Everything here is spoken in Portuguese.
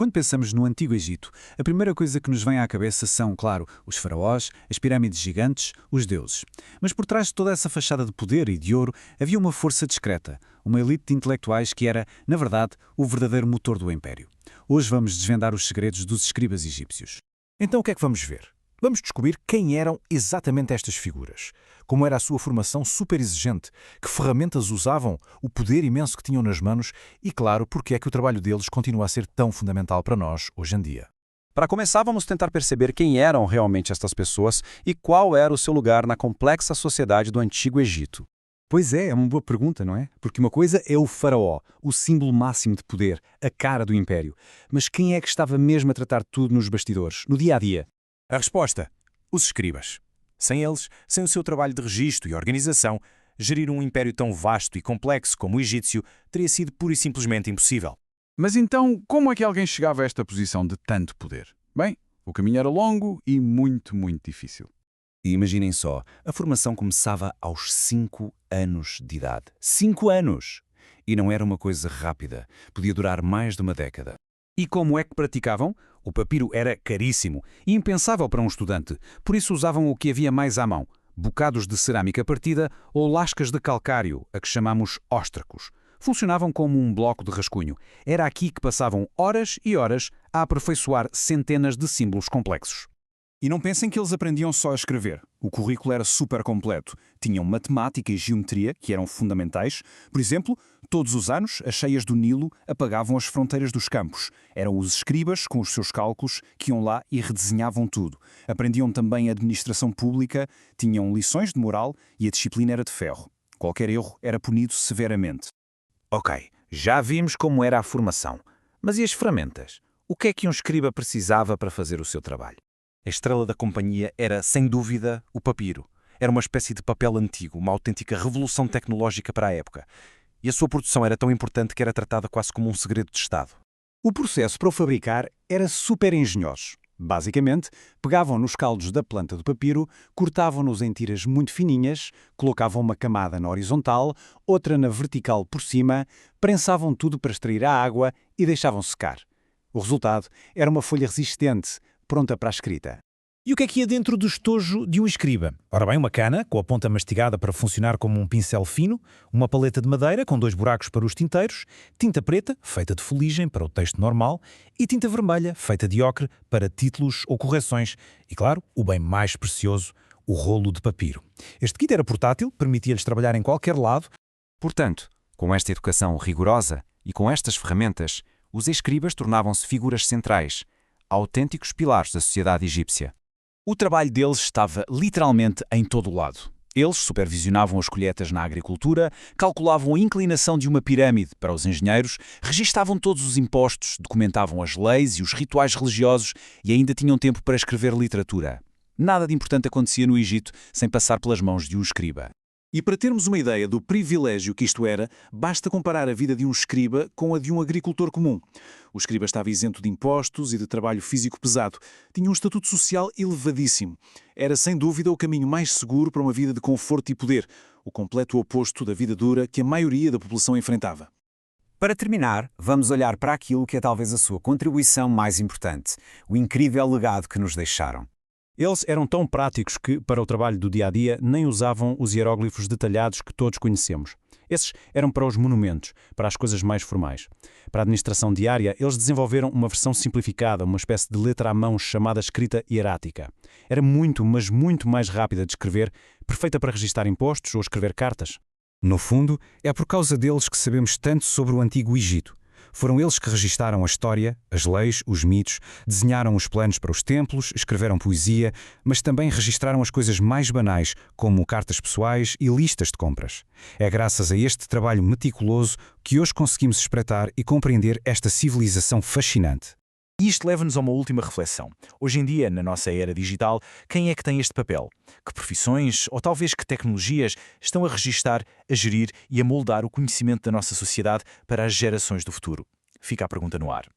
Quando pensamos no Antigo Egito, a primeira coisa que nos vem à cabeça são, claro, os faraós, as pirâmides gigantes, os deuses. Mas por trás de toda essa fachada de poder e de ouro havia uma força discreta, uma elite de intelectuais que era, na verdade, o verdadeiro motor do império. Hoje vamos desvendar os segredos dos escribas egípcios. Então o que é que vamos ver? Vamos descobrir quem eram exatamente estas figuras, como era a sua formação super exigente, que ferramentas usavam, o poder imenso que tinham nas mãos e, claro, porque é que o trabalho deles continua a ser tão fundamental para nós hoje em dia. Para começar, vamos tentar perceber quem eram realmente estas pessoas e qual era o seu lugar na complexa sociedade do Antigo Egito. Pois é uma boa pergunta, não é? Porque uma coisa é o faraó, o símbolo máximo de poder, a cara do império. Mas quem é que estava mesmo a tratar tudo nos bastidores, no dia-a-dia? A resposta: os escribas. Sem eles, sem o seu trabalho de registro e organização, gerir um império tão vasto e complexo como o egípcio teria sido pura e simplesmente impossível. Mas então, como é que alguém chegava a esta posição de tanto poder? Bem, o caminho era longo e muito, muito difícil. E imaginem só, a formação começava aos 5 anos de idade. 5 anos! E não era uma coisa rápida, podia durar mais de uma década. E como é que praticavam? O papiro era caríssimo e impensável para um estudante, por isso usavam o que havia mais à mão, bocados de cerâmica partida ou lascas de calcário, a que chamamos óstracos. Funcionavam como um bloco de rascunho. Era aqui que passavam horas e horas a aperfeiçoar centenas de símbolos complexos. E não pensem que eles aprendiam só a escrever. O currículo era super completo. Tinham matemática e geometria, que eram fundamentais. Por exemplo, todos os anos, as cheias do Nilo apagavam as fronteiras dos campos. Eram os escribas, com os seus cálculos, que iam lá e redesenhavam tudo. Aprendiam também a administração pública, tinham lições de moral e a disciplina era de ferro. Qualquer erro era punido severamente. Ok, já vimos como era a formação. Mas e as ferramentas? O que é que um escriba precisava para fazer o seu trabalho? A estrela da companhia era, sem dúvida, o papiro. Era uma espécie de papel antigo, uma autêntica revolução tecnológica para a época. E a sua produção era tão importante que era tratada quase como um segredo de Estado. O processo para o fabricar era super engenhoso. Basicamente, pegavam nos caldos da planta do papiro, cortavam-nos em tiras muito fininhas, colocavam uma camada na horizontal, outra na vertical por cima, prensavam tudo para extrair a água e deixavam secar. O resultado era uma folha resistente, pronta para a escrita. E o que é que ia dentro do estojo de um escriba? Ora bem, uma cana, com a ponta mastigada para funcionar como um pincel fino, uma paleta de madeira com 2 buracos para os tinteiros, tinta preta, feita de fuligem para o texto normal, e tinta vermelha, feita de ocre, para títulos ou correções. E claro, o bem mais precioso, o rolo de papiro. Este kit era portátil, permitia-lhes trabalhar em qualquer lado. Portanto, com esta educação rigorosa e com estas ferramentas, os escribas tornavam-se figuras centrais, autênticos pilares da sociedade egípcia. O trabalho deles estava literalmente em todo o lado. Eles supervisionavam as colheitas na agricultura, calculavam a inclinação de uma pirâmide para os engenheiros, registavam todos os impostos, documentavam as leis e os rituais religiosos e ainda tinham tempo para escrever literatura. Nada de importante acontecia no Egito sem passar pelas mãos de um escriba. E para termos uma ideia do privilégio que isto era, basta comparar a vida de um escriba com a de um agricultor comum. O escriba estava isento de impostos e de trabalho físico pesado. Tinha um estatuto social elevadíssimo. Era, sem dúvida, o caminho mais seguro para uma vida de conforto e poder, o completo oposto da vida dura que a maioria da população enfrentava. Para terminar, vamos olhar para aquilo que é talvez a sua contribuição mais importante, o incrível legado que nos deixaram. Eles eram tão práticos que, para o trabalho do dia-a-dia, nem usavam os hieróglifos detalhados que todos conhecemos. Esses eram para os monumentos, para as coisas mais formais. Para a administração diária, eles desenvolveram uma versão simplificada, uma espécie de letra à mão chamada escrita hierática. Era muito, mas muito mais rápida de escrever, perfeita para registar impostos ou escrever cartas. No fundo, é por causa deles que sabemos tanto sobre o Antigo Egito. Foram eles que registaram a história, as leis, os mitos, desenharam os planos para os templos, escreveram poesia, mas também registraram as coisas mais banais, como cartas pessoais e listas de compras. É graças a este trabalho meticuloso que hoje conseguimos espreitar e compreender esta civilização fascinante. E isto leva-nos a uma última reflexão. Hoje em dia, na nossa era digital, quem é que tem este papel? Que profissões, ou talvez que tecnologias, estão a registar, a gerir e a moldar o conhecimento da nossa sociedade para as gerações do futuro? Fica a pergunta no ar.